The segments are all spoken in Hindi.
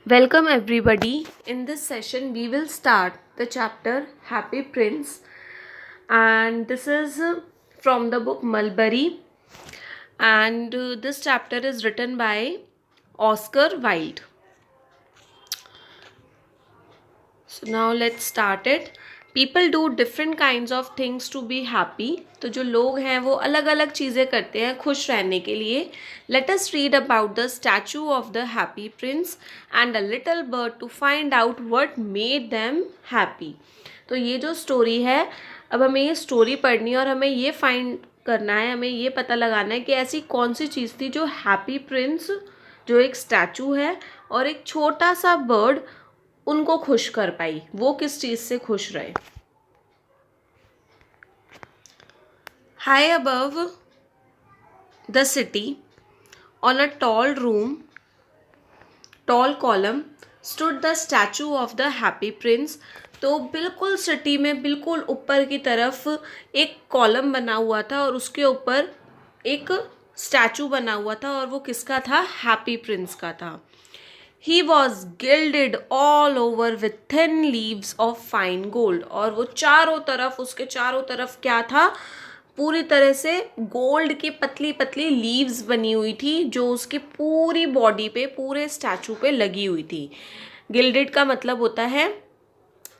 Welcome everybody. In this session, we will start the chapter Happy Prince, and this is from the book Mulberry. And this chapter is written by Oscar Wilde. So now let's start it. People do different kinds of things to be happy. तो जो लोग हैं वो अलग अलग चीज़ें करते हैं खुश रहने के लिए. Let us read about the statue of the happy prince and a little bird to find out what made them happy. तो ये जो स्टोरी है, अब हमें ये स्टोरी पढ़नी है और हमें ये फाइंड करना है, हमें ये पता लगाना है कि ऐसी कौन सी चीज़ थी जो हैप्पी प्रिंस, जो एक स्टैचू है, और एक छोटा सा बर्ड उनको खुश कर पाई. वो किस चीज़ से खुश रहे. High above the city, on a tall column, stood the statue of the happy prince. तो बिल्कुल सिटी में बिल्कुल ऊपर की तरफ एक कॉलम बना हुआ था और उसके ऊपर एक स्टैचू बना हुआ था, और वो किसका था? हैप्पी प्रिंस का था. He was gilded all over with thin leaves of fine gold. और वो चारों तरफ, उसके चारों तरफ क्या था? पूरी तरह से गोल्ड की पतली पतली लीव्स बनी हुई थी, जो उसकी पूरी बॉडी पे, पूरे स्टैचू पे लगी हुई थी. गिल्डेड का मतलब होता है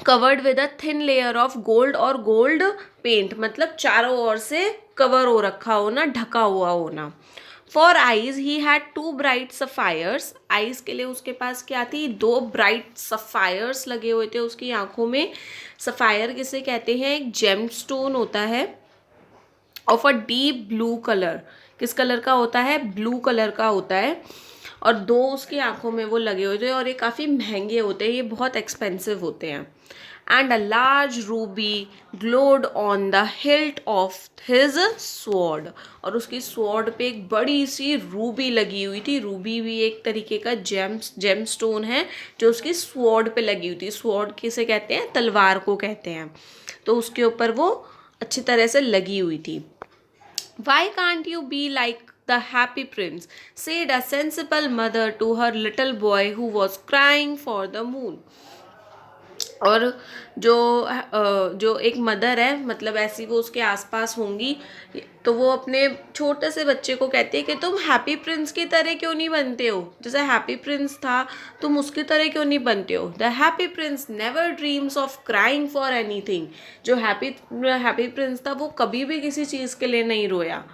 covered with a thin layer of gold, और गोल्ड पेंट मतलब चारों ओर से कवर हो रखा होना, ढका हुआ होना. For eyes he had 2 bright sapphires. Eyes के लिए उसके पास क्या थी? 2 ब्राइट सफायर्स लगे हुए थे उसकी आंखों में. सफायर किसे कहते हैं? एक जेम स्टोन होता है of a deep blue colour. किस कलर का होता है? ब्लू कलर का होता है. और 2 उसकी आंखों में वो लगे हुए थे, और ये काफ़ी महंगे होते हैं, ये बहुत एक्सपेंसिव होते हैं. And a large Ruby glowed on the hilt of his sword. और उसकी स्वॉर्ड पे एक बड़ी सी रूबी लगी हुई थी. रूबी भी एक तरीके का जेम स्टोन है जो उसकी स्वॉर्ड पे लगी हुई थी. स्वॉर्ड किसे कहते हैं? तलवार को कहते हैं. तो उसके ऊपर वो अच्छी तरह से लगी हुई थी. Why can't you be like the happy prince? Said a sensible mother to her little boy who was crying for the moon. और जो एक मदर है, मतलब ऐसी वो उसके आसपास होंगी, तो वो अपने छोटे से बच्चे को कहती है कि तुम हैप्पी प्रिंस की तरह क्यों नहीं बनते हो? जैसे हैप्पी प्रिंस था, तुम उसकी तरह क्यों नहीं बनते हो? The happy Prince never dreams of crying for anything. जो हैप्पी प्रिंस था वो कभी भी किसी चीज़ के लिए नहीं रोया.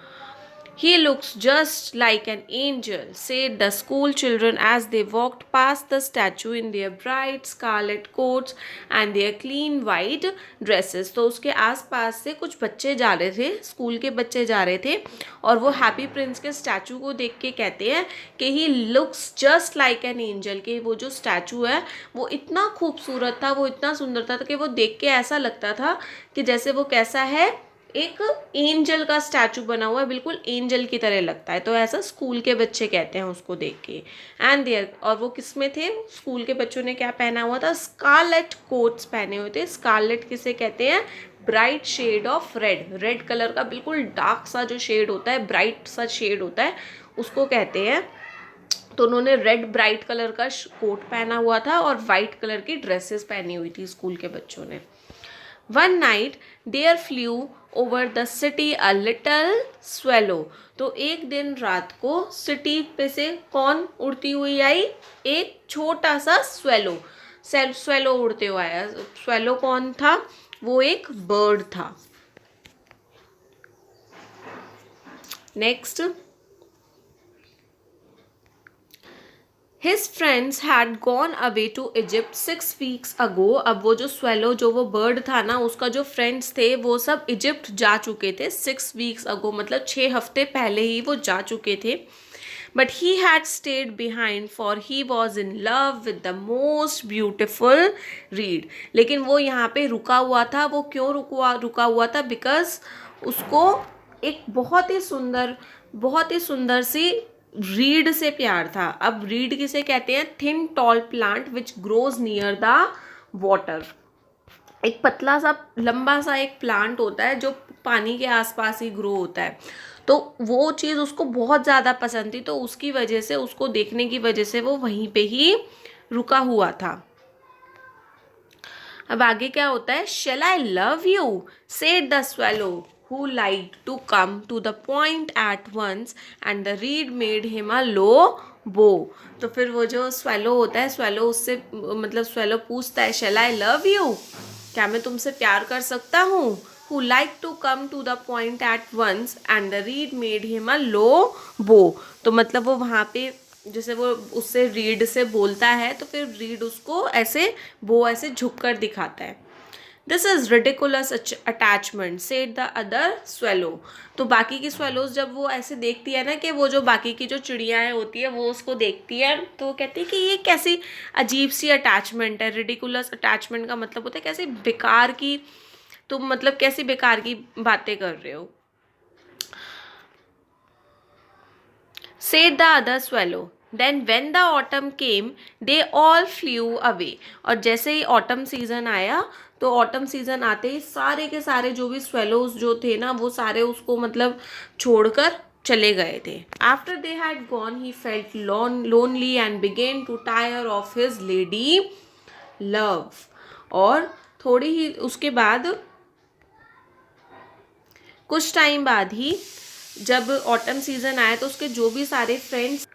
He looks just like an angel, said the school children as they walked past the statue in their bright scarlet coats and their clean white dresses. तो उसके आसपास से कुछ बच्चे जा रहे थे, स्कूल के बच्चे जा रहे थे, और वो हैप्पी प्रिंस के स्टैचू को देख के कहते हैं कि he looks just like an angel. कि वो जो स्टैचू है वो इतना खूबसूरत था, वो इतना सुंदर था कि वो देख के ऐसा लगता था कि जैसे वो कैसा है, एक एंजल का स्टैचू बना हुआ है, बिल्कुल एंजल की तरह लगता है. तो ऐसा स्कूल के बच्चे कहते हैं उसको देख के. एंड देयर, और वो किस में थे? स्कूल के बच्चों ने क्या पहना हुआ था? स्कारलेट कोट्स पहने हुए थे. स्कारलेट किसे कहते हैं? Bright shade of red. Red colour का बिल्कुल डार्क सा जो शेड होता है, ब्राइट सा शेड होता है, उसको कहते हैं. तो उन्होंने रेड ब्राइट कलर का कोट पहना हुआ था और वाइट कलर की ड्रेसेस पहनी हुई थी स्कूल के बच्चों ने. One night there flew over the city a little swallow. तो एक दिन रात को सिटी पे से कौन उड़ती हुई आई? एक छोटा सा स्वेलो. स्वेलो उड़ते हुए आया. स्वेलो कौन था? वो एक बर्ड था. Next, His friends had gone away to Egypt 6 weeks ago. अब वो जो स्वेलो, जो वो बर्ड था ना, उसका जो फ्रेंड्स थे वो सब इजिप्ट जा चुके थे 6 weeks ago, मतलब 6 हफ्ते पहले ही वो जा चुके थे. But he had stayed behind for he was in love with the most beautiful reed. लेकिन वो यहाँ पे रुका हुआ था. वो क्यों रुका हुआ था? बिकॉज उसको एक बहुत ही सुंदर सी रीड से प्यार था. अब रीड किसे कहते हैं? Thin tall plant which grows near the water. एक पतला सा लंबा सा एक प्लांट होता है जो पानी के आसपास ही ग्रो होता है. तो वो चीज़ उसको बहुत ज़्यादा पसंद थी, तो उसकी वजह से, उसको देखने की वजह से वो वहीं पे ही रुका हुआ था। अब आगे क्या होता है, shall I love you said the swallow who like to come to the point at once and the reed made him a low bow. तो फिर वो जो स्वेलो होता है, स्वेलो उससे मतलब स्वेलो पूछता है शेल आई लव यू, क्या मैं तुमसे प्यार कर सकता हूँ। Who like to come to the point at once and the reed made him a low bow. तो मतलब वो वहाँ पे जैसे वो उससे रीड से बोलता है तो फिर रीड उसको ऐसे वो ऐसे झुक कर दिखाता है। This is ridiculous attachment said the other swallow. तो बाकी की स्वेलोज जब वो ऐसे देखती है ना कि वो जो बाकी की जो चिड़ियाएँ होती है वो उसको देखती है तो वो कहती है कि ये कैसी अजीब सी अटैचमेंट है। रिडिकुलस अटैचमेंट का मतलब होता है कैसी बेकार की, तुम मतलब कैसी बेकार की बातें कर रहे हो। said the other swallow. Then when the autumn came, they all flew away. और जैसे ही ऑटम सीजन आया तो ऑटम सीजन आते ही सारे के सारे जो भी स्वेलोज जो थे ना वो सारे उसको मतलब छोड़कर चले गए थे। After they had gone he felt lonely and began to tire of his lady love. और थोड़ी ही उसके बाद कुछ टाइम बाद ही जब ऑटम सीजन आया तो उसके जो भी सारे फ्रेंड्स,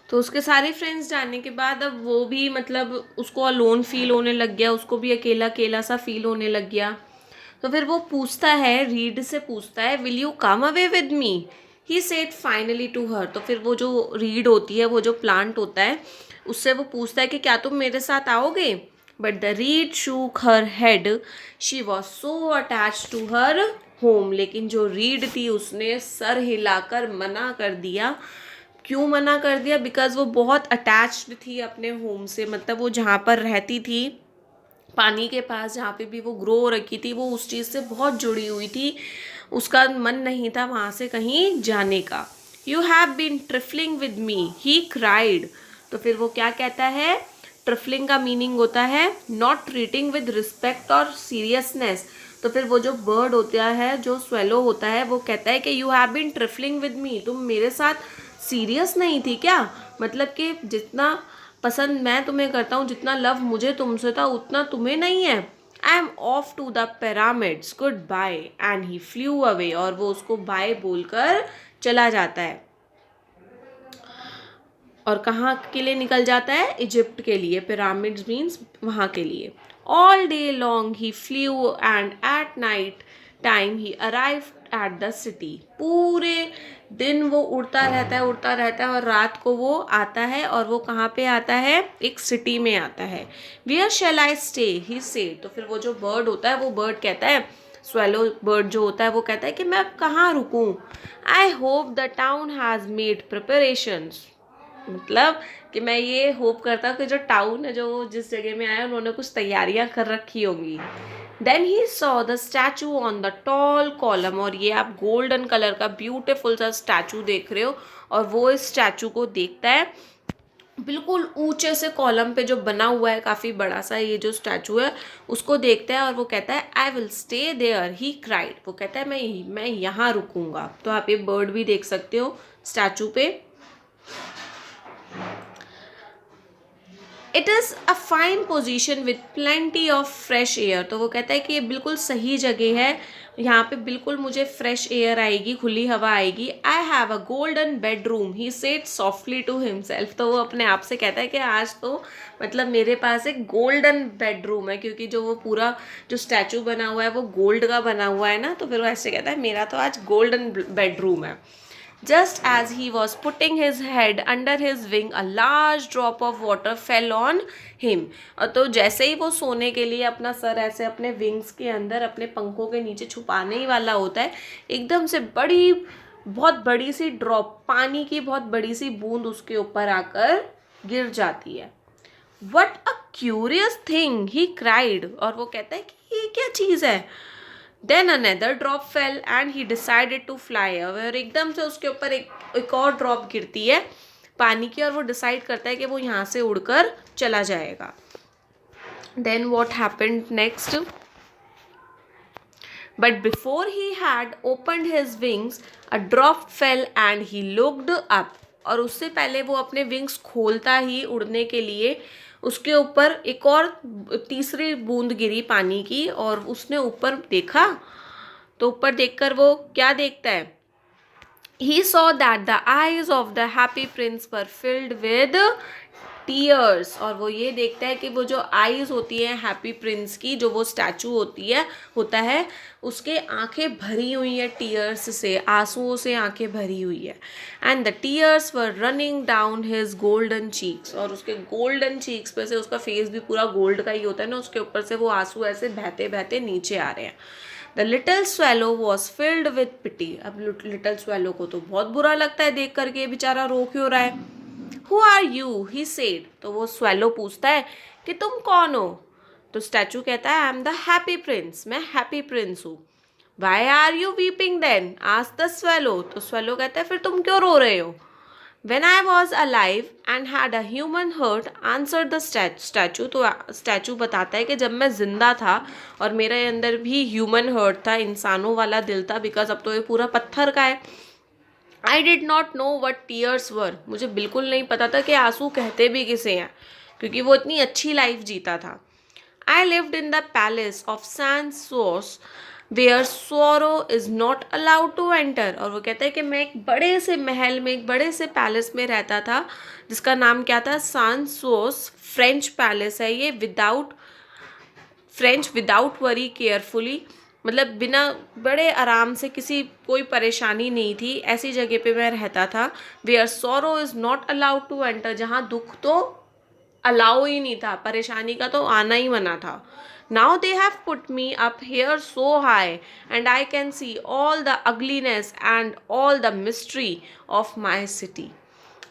तो उसके सारे फ्रेंड्स जाने के बाद अब वो भी मतलब उसको अलोन फील होने लग गया, उसको भी अकेला अकेला सा फील होने लग गया। तो फिर वो पूछता है, रीड से पूछता है, will you come away with me, he said finally to her. तो फिर वो जो रीड होती है, वो जो प्लांट होता है, उससे वो पूछता है कि क्या तुम मेरे साथ आओगे। But the reed shook her head, she was so attach to her home. लेकिन जो रीड थी उसने सर हिलाकर मना कर दिया। क्यों मना कर दिया? बिकॉज वो बहुत अटैच्ड थी अपने होम से, मतलब वो जहाँ पर रहती थी पानी के पास जहाँ पे भी वो ग्रो हो रखी थी वो उस चीज़ से बहुत जुड़ी हुई थी, उसका मन नहीं था वहाँ से कहीं जाने का। You have been trifling with me he cried. तो फिर वो क्या कहता है, ट्रिफलिंग का मीनिंग होता है नॉट ट्रीटिंग विद रिस्पेक्ट और सीरियसनेस। तो फिर वो जो बर्ड होता है, जो स्वेलो होता है, वो कहता है कि you have been trifling with me, तुम मेरे साथ सीरियस नहीं थी क्या? मतलब कि जितना पसंद मैं तुम्हें करता हूँ, जितना लव मुझे तुमसे था उतना तुम्हें नहीं है। I am off to the pyramids goodbye and he flew away. और वो उसको बाय बोलकर चला जाता है। और कहाँ के लिए निकल जाता है? इजिप्ट के लिए। पिरामिड्स मीन्स वहाँ के लिए। All day long he flu and at night time he arrived at the city. पूरे दिन वो उड़ता रहता है और रात को वो आता है। और वो कहाँ पे आता है? एक सिटी में आता है। Where shall I stay he said. तो फिर वो जो बर्ड होता है, वो बर्ड कहता है, स्वेलो बर्ड जो होता है वो कहता है कि मैं कहाँ रुकूं। I hope the town has made preparations. मतलब कि मैं ये होप करता हूँ कि जो टाउन है, जो जिस जगह में आया, उन्होंने कुछ तैयारियां कर रखी होंगी। Then he saw the statue on the tall column. और ये आप गोल्डन कलर का ब्यूटीफुल सा स्टैचू देख रहे हो। और वो इस स्टैचू को देखता है बिल्कुल ऊंचे से कॉलम पे जो बना हुआ है, काफ़ी बड़ा सा ये जो स्टैचू है, उसको देखता है और वो कहता है I will stay there he cried. वो कहता है मैं यहाँ रुकूंगा। तो आप ये बर्ड भी देख सकते हो स्टैचू पे। It is a fine position with plenty of fresh air. तो वो कहता है कि ये बिल्कुल सही जगह है, यहाँ पे बिल्कुल मुझे फ्रेश एयर आएगी, खुली हवा आएगी। I have a golden bedroom he said softly to himself. तो वो अपने आप से कहता है कि आज तो मतलब मेरे पास एक गोल्डन बेडरूम है, क्योंकि जो वो पूरा जो स्टैचू बना हुआ है वो गोल्ड का बना हुआ है ना। तो फिर वो ऐसे कहता है मेरा तो आज गोल्डन बेडरूम है। Just as he was putting his head under his wing, a large drop of water fell on him. तो जैसे ही वो सोने के लिए अपना सर ऐसे अपने विंग्स के अंदर, अपने पंखों के नीचे छुपाने ही वाला होता है, एकदम से बहुत बड़ी सी ड्रॉप, पानी की बहुत बड़ी सी बूंद उसके ऊपर आकर गिर जाती है। What a curious thing, he cried. और वो कहता है कि ये क्या चीज़ है। Then another drop fell and he decided to fly away. और एकदम से उसके ऊपर एक और ड्रॉप गिरती है पानी की और वो डिसाइड करता है कि वो यहाँ से उड़कर चला जाएगा। Then what happened next? But before he had opened his wings, a drop fell and he looked up. और उससे पहले वो अपने विंग्स खोलता ही उड़ने के लिए, उसके ऊपर एक और तीसरी बूंद गिरी पानी की और उसने ऊपर देखा। तो ऊपर देखकर वो क्या देखता है? He saw that the eyes of the happy prince were filled with tears। और वो ये देखता है कि वो जो आईज होती है हैप्पी प्रिंस की, जो वो स्टैचू होता है, उसके आंखें भरी हुई है टीयर्स से, आंसुओं से आंखें भरी हुई है। And the tears were running down his golden cheeks. और उसके गोल्डन चीक्स पे से, उसका फेस भी पूरा गोल्ड का ही होता है ना, उसके ऊपर से वो आंसू ऐसे बहते बहते नीचे आ रहे हैं। The little swallow was filled with pity. अब लिटल स्वेलो को तो बहुत बुरा लगता है देख करके, बेचारा रो क्यों रहा है। Who are you he said. तो वो स्वेलो पूछता है कि तुम कौन हो। तो स्टैचू कहता है I am the happy prince, मैं हैप्पी प्रिंस हूँ। Why are you weeping then asked the swallow. तो स्वेलो कहता है फिर तुम क्यों रो रहे हो। When I was alive and had a human heart, answered the statue। तो स्टैचू बताता है कि जब मैं जिंदा था और मेरे अंदर भी ह्यूमन हर्ट था, इंसानों वाला दिल था, बिकॉज अब तो ये पूरा पत्थर का है। I did not know what tears were. मुझे बिल्कुल नहीं पता था कि आंसू कहते भी किसे हैं, क्योंकि वो इतनी अच्छी लाइफ जीता था। I lived in the palace of Sansos where sorrow is not allowed to enter। और वो कहता है कि मैं एक बड़े से महल में, एक बड़े से पैलेस में रहता था, जिसका नाम क्या था? सांसोस। फ्रेंच पैलेस है ये, विदाउट वरी केयरफुली, मतलब बिना, बड़े आराम से, किसी कोई परेशानी नहीं थी, ऐसी जगह पे मैं रहता था। Where sorrow is not allowed to enter, जहाँ दुख तो अलाउ ही नहीं था, परेशानी का तो आना ही मना था। Now they have put me up here so high and I can see all the ugliness and all the mystery of my city.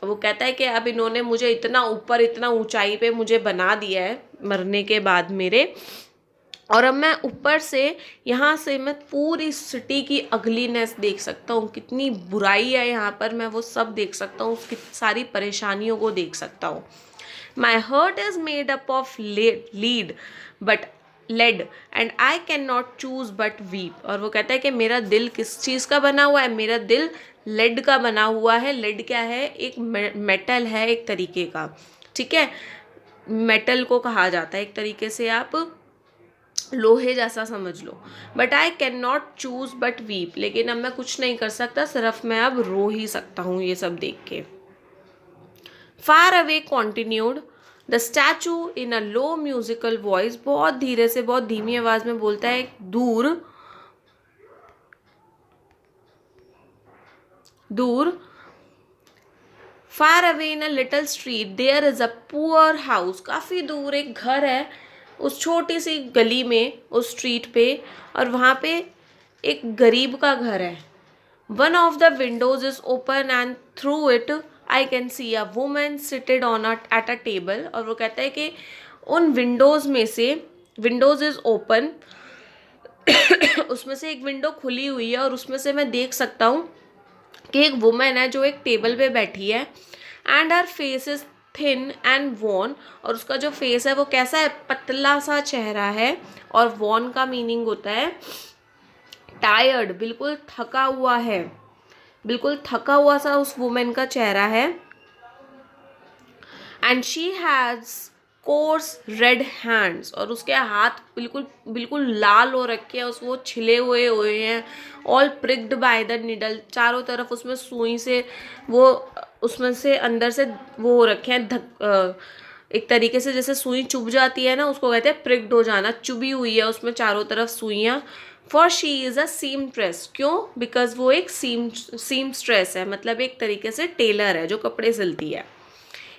वो कहता है कि अब इन्होंने मुझे इतना ऊपर, इतना ऊंचाई पे मुझे बना दिया है मरने के बाद मेरे, और अब मैं ऊपर से, यहाँ से मैं पूरी सिटी की अगलीनेस देख सकता हूँ, कितनी बुराई है यहाँ पर, मैं वो सब देख सकता हूँ, उसकी सारी परेशानियों को देख सकता हूँ। माई hurt is made up of lead but lead and I can not choose but weep. और वो कहता है कि मेरा दिल किस चीज़ का बना हुआ है? मेरा दिल लेड का बना हुआ है। लेड क्या है? एक मेटल है एक तरीके का, ठीक है, मेटल को कहा जाता है एक तरीके से, आप लोहे जैसा समझ लो। But I can not choose but weep, लेकिन अब मैं कुछ नहीं कर सकता, सिर्फ मैं अब रो ही सकता हूँ ये सब देख के। Far away continued the statue in a low musical voice. बहुत धीरे से, बहुत धीमी आवाज में बोलता है, दूर दूर। Far away in a little street there is a poor house. काफ़ी दूर एक घर है, उस छोटी सी गली में, उस स्ट्रीट पे, और वहाँ पे एक गरीब का घर है। One of the Windows is open and through it I can see a woman seated on at a table. और वो कहता है कि उन विंडोज में से, विंडोज इज ओपन, उसमें से एक विंडो खुली हुई है और उसमें से मैं देख सकता हूँ कि एक वुमेन है जो एक टेबल पे बैठी है। And her face is thin and wan. और उसका जो फेस है वो कैसा है? पतला सा चेहरा है। और वॉन का मीनिंग होता है टायर्ड, बिल्कुल थका हुआ है, बिल्कुल थका हुआ सा उस वुमेन का चेहरा है। And she has course red hands. और उसके हाथ बिल्कुल बिल्कुल लाल हो रखे हैं, उस वो छिले हुए हैं। ऑल प्रिक्ड बाय द निडल, चारों तरफ उसमें सुई से, वो उसमें से अंदर से वो हो रखे हैं, एक तरीके से जैसे सुई चुभ जाती है ना, उसको कहते हैं प्रिक्ड हो जाना, चुभी हुई है उसमें चारों तरफ सुइयाँ। For she is a seamstress. क्यों? बिकॉज वो एक सीमस्ट्रेस है, मतलब एक तरीके से टेलर है जो कपड़े सिलती है।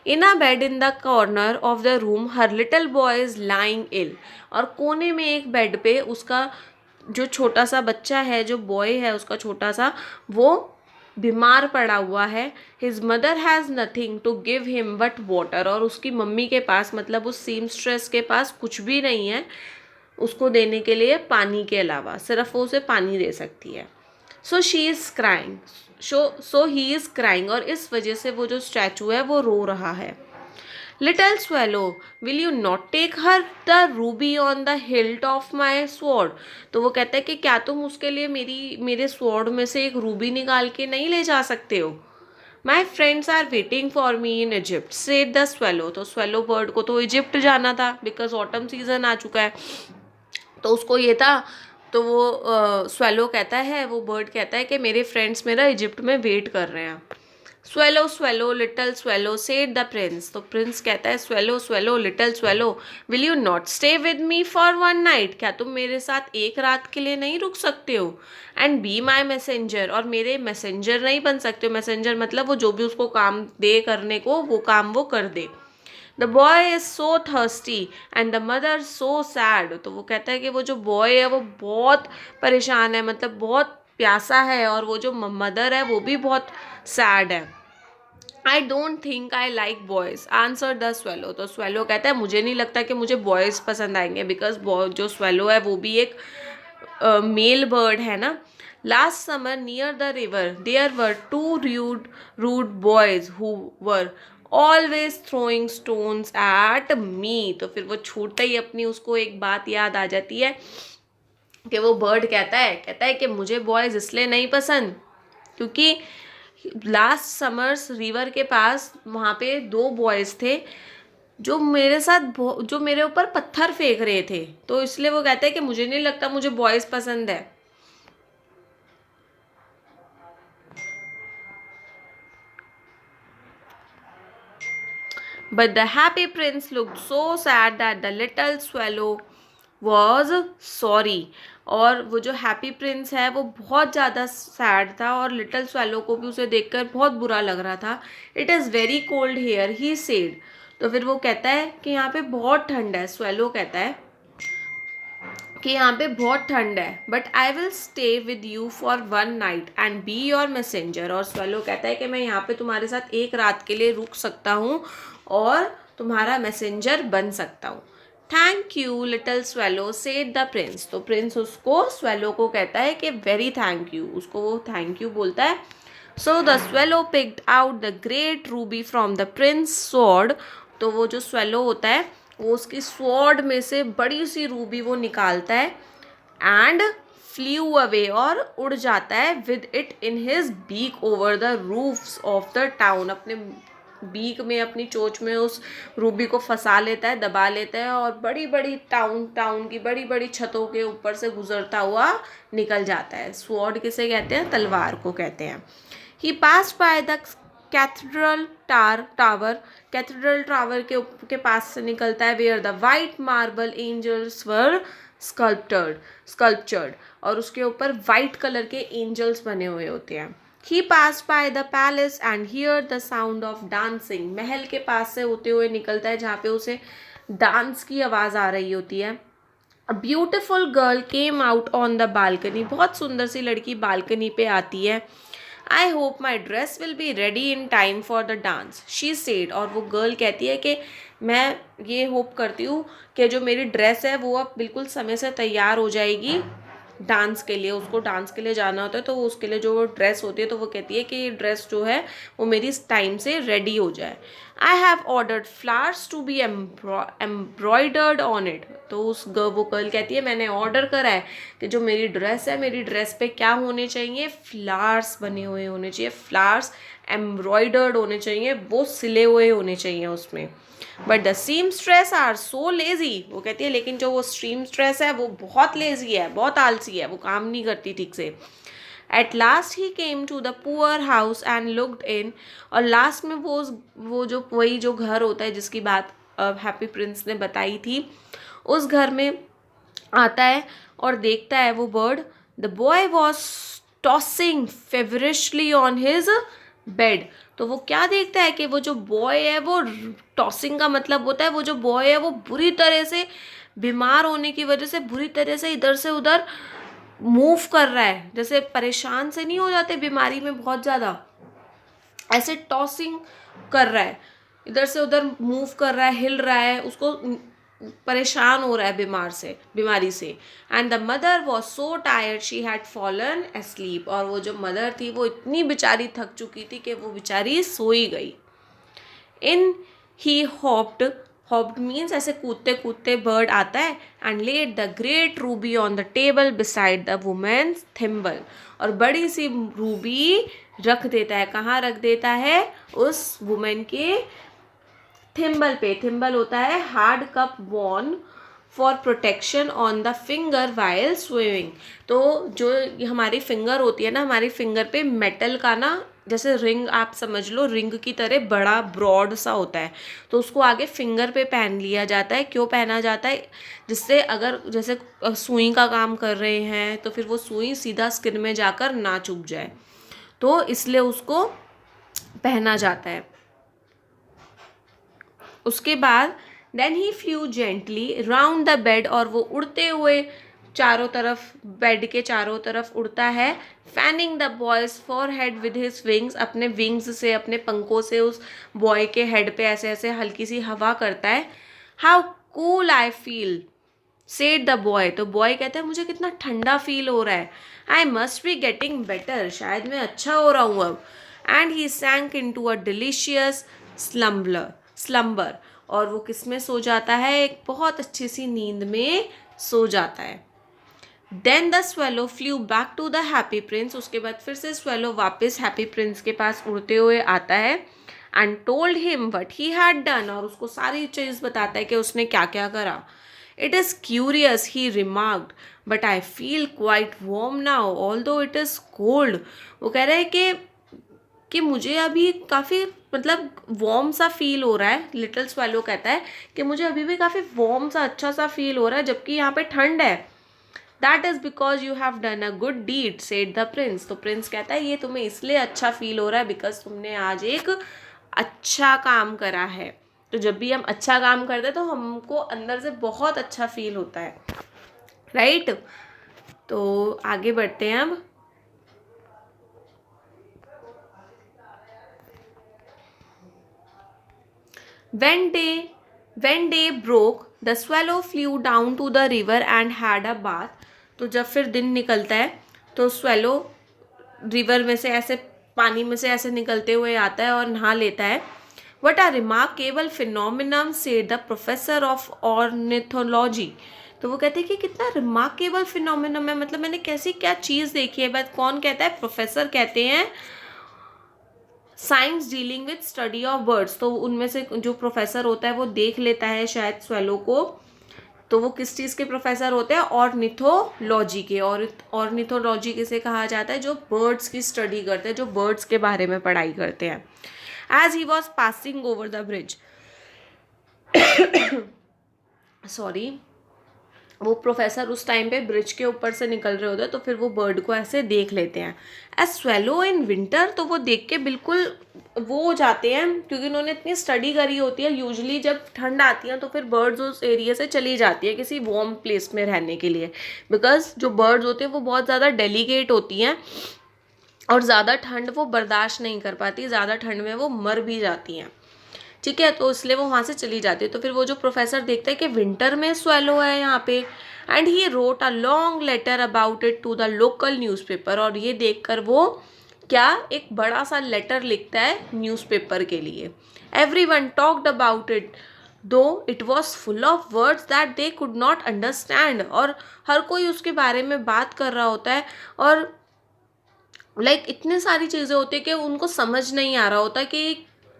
In a bed in the corner of the room her little boy is lying ill. और कोने में एक बेड पे उसका जो छोटा सा बच्चा है, जो बॉय है उसका छोटा सा, वो बीमार पड़ा हुआ है। His mother has nothing to give him but water. और उसकी मम्मी के पास, मतलब उस सीमस्ट्रेस के पास कुछ भी नहीं है उसको देने के लिए पानी के अलावा, सिर्फ वो उसे पानी दे सकती है। So she is crying, so he is crying. और इस वजह से वो जो स्टैचू है वो रो रहा है। Little swallow will you not take her the ruby on the hilt of my sword. तो वो कहता है कि क्या तुम उसके लिए मेरे स्वॉर्ड में से एक रूबी निकाल के नहीं ले जा सकते हो? My friends are waiting for me in Egypt said the swallow. तो स्वेलो बर्ड को तो इजिप्ट जाना था बिकॉज ऑटम सीजन आ चुका है, तो उसको ये था। तो वो स्वेलो कहता है, वो बर्ड कहता है कि मेरे फ्रेंड्स मेरा इजिप्ट में वेट कर रहे हैं। Swallow swallow little swallow said the prince. तो प्रिंस कहता है swallow swallow little swallow will you not stay with me for one night. क्या तुम मेरे साथ एक रात के लिए नहीं रुक सकते हो? एंड बी माई मैसेंजर, और मेरे मैसेंजर नहीं बन सकते हो? मैसेंजर मतलब वो जो भी उसको काम दे करने को, वो काम वो कर दे। The boy is so thirsty and the mother so sad. तो वो कहता है कि वो जो बॉय है वो बहुत परेशान है, मतलब बहुत प्यासा है, और वो जो मदर है वो भी बहुत सैड है। I don't think I like boys answer the swallow. तो स्वेलो कहता है मुझे नहीं लगता कि मुझे बॉयज़ पसंद आएंगे, बिकॉज जो स्वेलो है वो भी एक मेल बर्ड है ना। Last summer near the river there were two rude boys who were always throwing stones at me. तो फिर वो छूटते ही अपनी उसको एक बात याद आ जाती है कि वो बर्ड कहता है कि मुझे बॉयज़ इसलिए नहीं पसंद क्योंकि लास्ट समर्स रिवर के पास वहाँ पे दो बॉयज़ थे जो मेरे साथ जो मेरे ऊपर पत्थर फेंक रहे थे, तो इसलिए वो कहते हैं कि मुझे नहीं लगता मुझे बॉयज़ पसंद है। But the happy prince looked so sad that the little swallow was sorry। और वो जो हैप्पी प्रिंस है वो बहुत ज़्यादा सैड था और लिटिल स्वेलो को भी उसे देखकर बहुत बुरा लग रहा था। It is very cold here he said. तो फिर वो कहता है कि यहाँ पे बहुत ठंड है। स्वेलो कहता है कि यहाँ पे बहुत ठंड है, but I will stay with you for one night and be your messenger. और स्वेलो कहता है कि मैं यहाँ पे तुम्हारे साथ एक रात के लिए रुक सकता हूँ और तुम्हारा मैसेंजर बन सकता हूँ। Thank you little swallow said the prince. तो प्रिंस उसको स्वेलो को कहता है कि वेरी थैंक यू, उसको वो थैंक यू बोलता है। सो the swallow picked out the great Ruby from the Prince sword. तो वो जो स्वेलो होता है वो उसकी स्वॉर्ड में से बड़ी सी रूबी वो निकालता है एंड फ्ल्यू अवे और उड़ जाता है with it in his beak over the roofs of the town. अपने बीक में, अपनी चोंच में उस रूबी को फंसा लेता है, दबा लेता है और बड़ी बड़ी टाउन की बड़ी बड़ी छतों के ऊपर से गुजरता हुआ निकल जाता है। स्वॉर्ड किसे कहते हैं? तलवार को कहते हैं। He passed by the cathedral tower. Cathedral tower के पास से निकलता है where the white marble angels were sculptured. और उसके ऊपर वाइट कलर के एंजल्स बने हुए होते हैं। He pass by the palace and hear the sound of dancing. महल के पास से होते हुए निकलता है जहाँ पे उसे डांस की आवाज़ आ रही होती है। A beautiful girl came out on the balcony. बहुत सुंदर सी लड़की बालकनी पे आती है। I hope my dress will be ready in time for the dance she said. और वो गर्ल कहती है कि मैं ये होप करती हूँ कि जो मेरी ड्रेस है वो अब बिल्कुल समय से तैयार हो जाएगी डांस के लिए। उसको डांस के लिए जाना होता है तो उसके लिए जो वो ड्रेस होती है तो वो कहती है कि ये ड्रेस जो है वो मेरी टाइम से रेडी हो जाए। I have ordered flowers to be embroidered on it. तो वो गर्ल कहती है मैंने ऑर्डर करा है कि जो मेरी ड्रेस है, मेरी ड्रेस पे क्या होने चाहिए? फ्लावर्स बने हुए होने चाहिए, फ्लावर्स एम्ब्रॉयडर्ड होने चाहिए, वो सिले हुए होने चाहिए उसमें। But the seamstress are so lazy. वो कहती है लेकिन जो वो सीमस्ट्रेस है वो बहुत लेजी है, बहुत आलसी है, वो काम नहीं करती ठीक से। At last he came to the poor house and looked in. और लास्ट में वो जो वही जो घर होता है जिसकी बात हैप्पी प्रिंस ने बताई थी, उस घर में आता है और देखता है वो bird. The boy was tossing feverishly on his bed. तो वो क्या देखता है कि वो जो बॉय है वो, टॉसिंग का मतलब होता है वो जो बॉय है वो बुरी तरह से बीमार होने की वजह से बुरी तरह से इधर से उधर मूव कर रहा है। जैसे परेशान से नहीं हो जाते बीमारी में बहुत ज़्यादा, ऐसे टॉसिंग कर रहा है, इधर से उधर मूव कर रहा है, हिल रहा है, उसको परेशान हो रहा है बीमारी से। And the mother was so tired she had fallen asleep. और वो जो मदर थी वो इतनी बेचारी थक चुकी थी कि वो बेचारी सोई गई। इन ही हॉप्ड मीन्स ऐसे कूदते कूदते बर्ड आता है and laid the great ruby on the table beside the woman's thimble. और बड़ी सी रूबी रख देता है। कहाँ रख देता है? उस वुमेन के थिम्बल पे। थिम्बल होता है hard cup worn for protection on the finger while swimming. तो जो हमारी फिंगर होती है ना, हमारी फिंगर पे मेटल का ना, जैसे रिंग आप समझ लो, रिंग की तरह बड़ा ब्रॉड सा होता है, तो उसको आगे फिंगर पे पहन लिया जाता है। क्यों पहना जाता है? जिससे अगर जैसे सुई का काम कर रहे हैं तो फिर वो सुई सीधा स्किन में जाकर ना चुभ जाए, तो इसलिए उसको पहना जाता है। उसके बाद then he flew gently round the bed, और वो उड़ते हुए चारों तरफ, बेड के चारों तरफ उड़ता है। Fanning the boys for head with his wings, अपने विंग्स से, अपने पंखों से उस बॉय के हेड पे ऐसे ऐसे हल्की सी हवा करता है। How cool I feel said the boy, तो बॉय कहता है मुझे कितना ठंडा फील हो रहा है। I must be getting better, शायद मैं अच्छा हो रहा हूँ अब। And he sank into a delicious slumber, और वो किस में सो जाता है? एक बहुत अच्छी सी नींद में सो जाता है। Then the swallow flew back to the happy prince, उसके बाद फिर से स्वेलो वापस हैप्पी प्रिंस के पास उड़ते हुए आता है। And told him what he had done, और उसको सारी चीज़ बताता है कि उसने क्या क्या करा। It is curious he remarked, but I feel quite warm now although it is cold. वो कह रहे हैं कि मुझे अभी काफ़ी मतलब वार्म सा फील हो रहा है। लिटिल स्वेलो कहता है कि मुझे अभी भी काफ़ी वार्म सा, अच्छा सा फील हो रहा है, जबकि यहाँ पे ठंड है। That is because you have done a good deed said the prince, तो प्रिंस कहता है ये तुम्हें इसलिए अच्छा फील हो रहा है बिकॉज तुमने आज एक अच्छा काम करा है। तो जब भी हम अच्छा काम करते हैं तो हमको अंदर से बहुत अच्छा फील होता है, राइट? तो आगे बढ़ते हैं अब। When day broke, the swallow flew down to the river and had a bath. तो जब फिर दिन निकलता है तो swallow रिवर में से ऐसे, पानी में से ऐसे निकलते हुए आता है और नहा लेता है। What a remarkable phenomenon said the professor of ornithology. तो वो कहते हैं कि कितना रिमार्केबल फिनोमिनम है, मतलब मैंने कैसी क्या चीज़ देखी है। बात कौन कहता है? प्रोफेसर कहते हैं, science dealing with study of birds. तो उनमें से जो प्रोफेसर होता है वो देख लेता है शायद स्वेलो को। तो वो किस चीज़ के प्रोफेसर होते हैं? ऑर्निथोलॉजी के। और ऑर्निथोलॉजी किसे कहा जाता है? जो बर्ड्स की स्टडी करते हैं, जो बर्ड्स के बारे में पढ़ाई करते हैं। As he was passing over the bridge, sorry, वो प्रोफेसर उस टाइम पे ब्रिज के ऊपर से निकल रहे होते हैं, तो फिर वो बर्ड को ऐसे देख लेते हैं। एज स्वेलो इन विंटर, तो वो देख के बिल्कुल वो हो जाते हैं, क्योंकि उन्होंने इतनी स्टडी करी होती है। यूजुअली जब ठंड आती है तो फिर बर्ड्स उस एरिया से चली जाती है किसी वार्म प्लेस में रहने के लिए, बिकॉज जो बर्ड्स होते हैं वो बहुत ज़्यादा डेलिकेट होती हैं और ज़्यादा ठंड वो बर्दाश्त नहीं कर पाती, ज़्यादा ठंड में वो मर भी जाती हैं, ठीक है? तो इसलिए वो वहाँ से चली जाती है। तो फिर वो जो प्रोफेसर देखता है कि विंटर में स्वेलो है यहाँ पे, and he wrote a long letter about it to the local newspaper, और ये देखकर वो क्या एक बड़ा सा लेटर लिखता है न्यूज़पेपर के लिए। एवरीवन टॉक्ड अबाउट इट दो it was full of words that they could not understand, और हर कोई उसके बारे में बात कर रहा होता है, और इतने सारी चीज़ें होती है कि उनको समझ नहीं आ रहा होता कि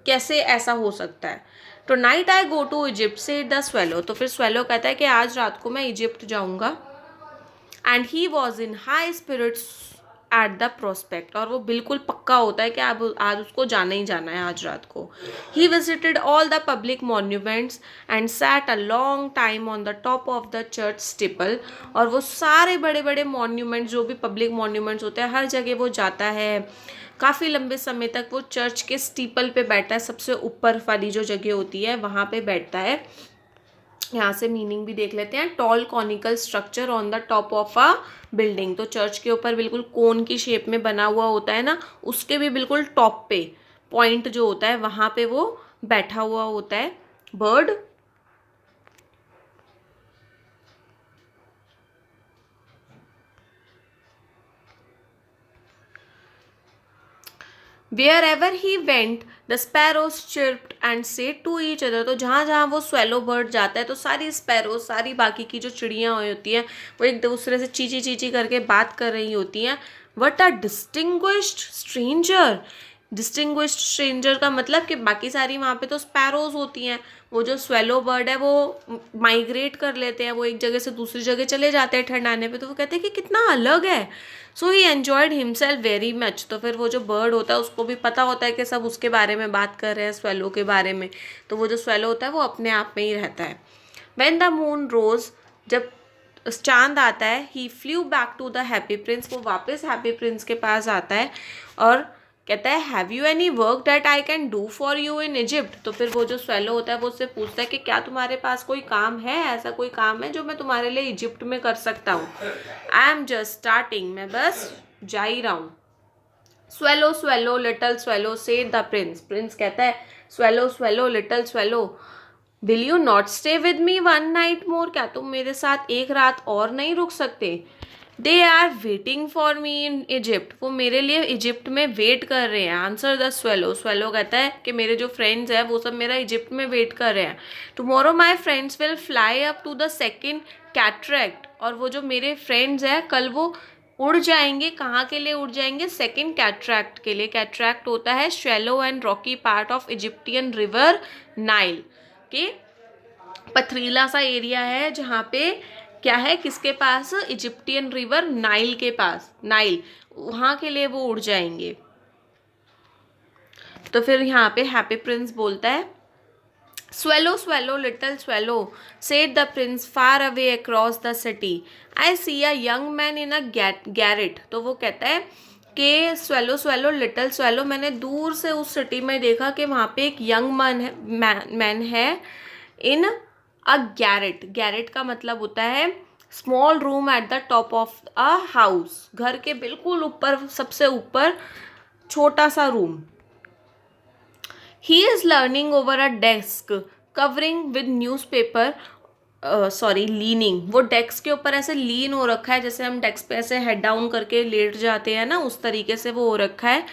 कैसे ऐसा हो सकता है। Tonight I go to Egypt said the swallow, तो फिर स्वेलो कहता है कि आज रात को मैं इजिप्ट जाऊंगा। And he was in high spirits at the prospect, और वो बिल्कुल पक्का होता है कि अब आज उसको जाना ही जाना है आज रात को। He visited all the public monuments and set a long time on the top of the church steeple, और वो सारे बड़े बड़े मॉन्यूमेंट्स, जो भी पब्लिक मॉन्यूमेंट्स होते हैं, हर जगह वो जाता है। काफ़ी लंबे समय तक वो चर्च के स्टीपल पे बैठता है, सबसे ऊपर वाली जो जगह होती है वहाँ पे बैठता है। यहाँ से मीनिंग भी देख लेते हैं। Tall conical structure on the top of a building, तो चर्च के ऊपर बिल्कुल कोन की शेप में बना हुआ होता है ना, उसके भी बिल्कुल टॉप पे पॉइंट जो होता है वहाँ पे वो बैठा हुआ होता है bird. Wherever he went, the sparrows chirped and said to each other, तो जहाँ जहाँ वो स्वेलो बर्ड जाता है तो सारी स्पैरो, सारी बाकी की जो चिड़ियाँ होती हैं वो एक दूसरे से चीची चीची करके बात कर रही होती हैं। What a distinguished stranger. Distinguished stranger का मतलब कि बाकी सारी वहाँ पे तो स्पैरोज होती हैं, वो जो स्वेलो बर्ड है वो माइग्रेट कर लेते हैं, वो एक जगह से दूसरी जगह चले जाते हैं ठंड आने पे, तो वो कहते हैं कि कितना अलग है। सो ही एन्जॉयड हिमसेल्फ वेरी मच। तो फिर वो जो बर्ड होता है उसको भी पता होता है कि सब उसके बारे में बात कर रहे हैं, स्वेलो के बारे में, तो वो जो स्वेलो होता है वो अपने आप में ही रहता है। व्हेन द मून रोज, जब चांद आता है, he flew back to the happy prince, वो वापस हैप्पी प्रिंस के पास आता है और कहता है have you any work that I can do for you in Egypt. तो फिर वो जो स्वेलो होता है वो उससे पूछता है कि क्या तुम्हारे पास कोई काम है, ऐसा कोई काम है जो मैं तुम्हारे लिए इजिप्ट में कर सकता हूँ। आई एम जस्ट स्टार्टिंग, मैं बस जा ही रहा हूँ। Swallow swallow little swallow said the prince, prince कहता है swallow swallow little swallow, will you not stay with me one night more, क्या तुम मेरे साथ एक रात और नहीं रुक सकते। They are waiting for me in Egypt, वो मेरे लिए इजिप्ट में वेट कर रहे हैं। आंसर द स्वेलो, स्वेलो कहता है कि मेरे जो फ्रेंड्स हैं वो सब मेरा इजिप्ट में वेट कर रहे हैं। Tomorrow my friends will fly up to the second cataract, और वो जो मेरे फ्रेंड्स हैं कल वो उड़ जाएंगे, कहाँ के लिए उड़ जाएंगे, सेकेंड कैटरैक्ट के लिए। कैटरैक्ट होता है shallow and Rocky part of Egyptian river Nile, के पथरीला सा एरिया है जहाँ पे क्या है, किसके पास, इजिप्टियन रिवर नाइल के पास, नाइल, वहाँ के लिए वो उड़ जाएंगे। तो फिर यहाँ पे हैप्पी प्रिंस बोलता है swallow swallow little swallow said the prince far away across the city, I see a young man in a garret. तो वो कहता है कि स्वेलो स्वेलो लिटल स्वेलो, मैंने दूर से उस सिटी में देखा कि वहाँ पे एक यंग मैन है इन अ गैरेट। गैरेट का मतलब होता है small room at the top of a house, घर के बिल्कुल ऊपर, सबसे ऊपर छोटा सा room. He is learning over a desk covering with news paper, sorry leaning, वो डेस्क के ऊपर ऐसे लीन हो रखा है, जैसे हम डेस्क पे ऐसे हेड डाउन करके लेट जाते हैं ना, उस तरीके से वो हो रखा है।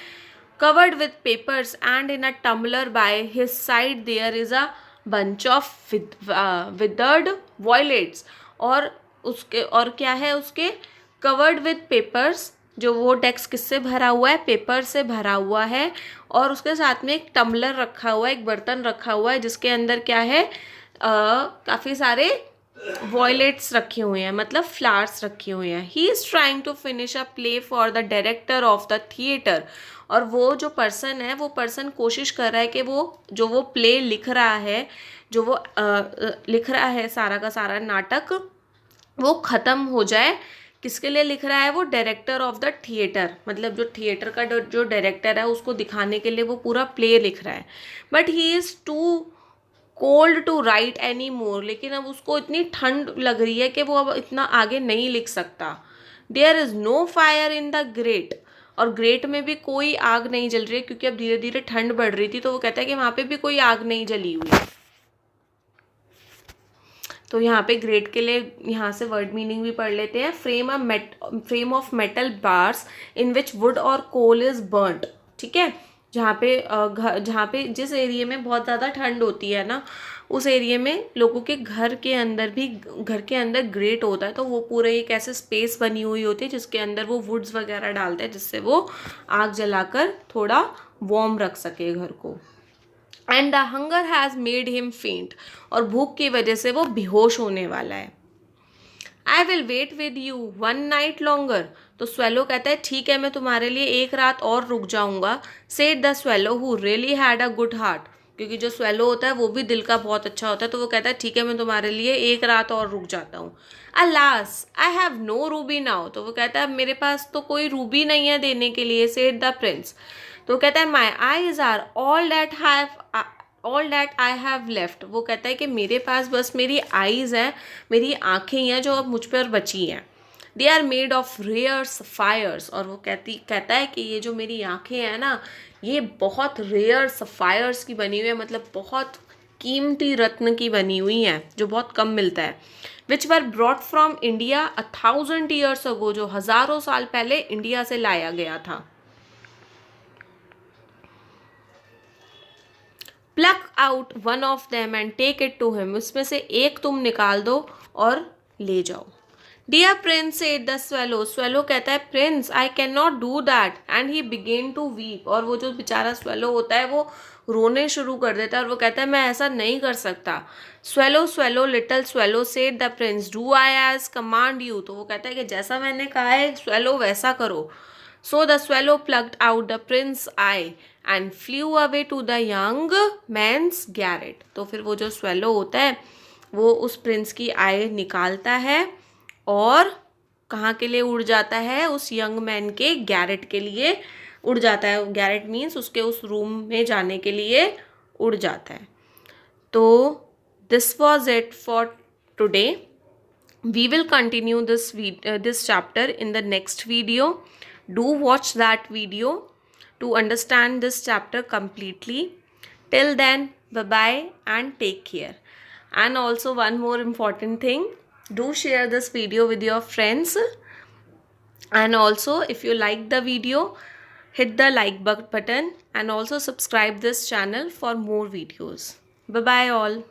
Covered with papers and in a tumbler by his side there is a bunch of withered violets, और उसके और क्या है उसके, कवर्ड विद पेपर्स, जो वो डेस्क किससे भरा हुआ है, पेपर से भरा हुआ है, और उसके साथ में एक टम्बलर रखा हुआ है, एक बर्तन रखा हुआ है जिसके अंदर क्या है, काफ़ी सारे वॉयलेट्स रखे हुए हैं, मतलब फ्लावर्स रखे हुए हैं। He is trying to finish a play for the director of the theatre, और वो जो पर्सन है वो पर्सन कोशिश कर रहा है कि वो जो वो प्ले लिख रहा है, जो वो लिख रहा है सारा का सारा नाटक, वो ख़त्म हो जाए। किसके लिए लिख रहा है वो, डायरेक्टर ऑफ द थिएटर, मतलब जो थिएटर का जो डायरेक्टर है उसको दिखाने के लिए वो पूरा प्ले लिख रहा है। But he is too cold to write any more, लेकिन अब उसको इतनी ठंड लग रही है कि वो अब इतना आगे नहीं लिख सकता। There is no fire in the grate, और ग्रेट में भी कोई आग नहीं जल रही है, क्योंकि अब धीरे धीरे ठंड बढ़ रही थी, तो वो कहता है कि वहाँ पे भी कोई आग नहीं जली हुई है। तो यहाँ पे ग्रेट के लिए यहाँ से वर्ड मीनिंग भी पढ़ लेते हैं। Frame of metal bars in which would और कोल इज बर्न्ट, ठीक है, जहाँ पे जिस एरिया में बहुत ज़्यादा ठंड होती है ना, उस एरिया में लोगों के घर के अंदर ग्रेट होता है, तो वो पूरे एक ऐसे स्पेस बनी हुई होती है जिसके अंदर वो वुड्स वगैरह डालते हैं, जिससे वो आग जलाकर थोड़ा वार्म रख सके घर को। And the hunger has made him फेंट, और भूख की वजह से वो बेहोश होने वाला है। I will wait with you one night longer, तो स्वेलो कहता है ठीक है मैं तुम्हारे लिए एक रात और रुक जाऊंगा। Said the swallow who really had a good heart, क्योंकि जो स्वेलो होता है वो भी दिल का बहुत अच्छा होता है, तो वो कहता है ठीक है मैं तुम्हारे लिए एक रात और रुक जाता हूँ। Alas I have no ruby now, तो वो कहता है मेरे पास तो कोई रूबी नहीं है देने के लिए। सेड द प्रिंस, तो कहता है my eyes are all that I have left, वो कहता है कि मेरे पास बस मेरी आईज़ हैं, मेरी आँखें हैं जो अब मुझ पर बची हैं। They are made of rare sapphires, और वो कहता है कि ये जो मेरी आँखें हैं ना, ये बहुत रेयर सफ़ायर्स की बनी हुई है, मतलब बहुत कीमती रत्न की बनी हुई हैं जो बहुत कम मिलता है। Which were brought from India 1000 years ago, जो हज़ारों साल पहले इंडिया से लाया गया था। Pluck out one of them and take it to him, उसमें से एक तुम निकाल दो और ले जाओ। Dear prince said the swallow, स्वेलो कहता है prince I can not do that and he began to weep, और वो जो बेचारा स्वेलो होता है वो रोने शुरू कर देता है और वो कहता है मैं ऐसा नहीं कर सकता। Swallow swallow little swallow said the prince do I as command you, तो वो कहता है कि जैसा मैंने कहा है स्वेलो वैसा करो। So the swallow plucked out the prince eye and flew away to the young man's garret, तो फिर वो जो स्वेलो होता है वो उस प्रिंस की आई निकालता है और कहाँ के लिए उड़ जाता है, उस यंग मैन के गैरेट के लिए उड़ जाता है। गैरेट मीन्स उसके उस रूम में जाने के लिए उड़ जाता है। तो this was it for today. We will continue this chapter in the next video. Do watch that video to understand this chapter completely. Till then, bye bye and take care. And also one more important thing, do share this video with your friends. And also if you like the video, hit the like button and also subscribe this channel for more videos. Bye bye all.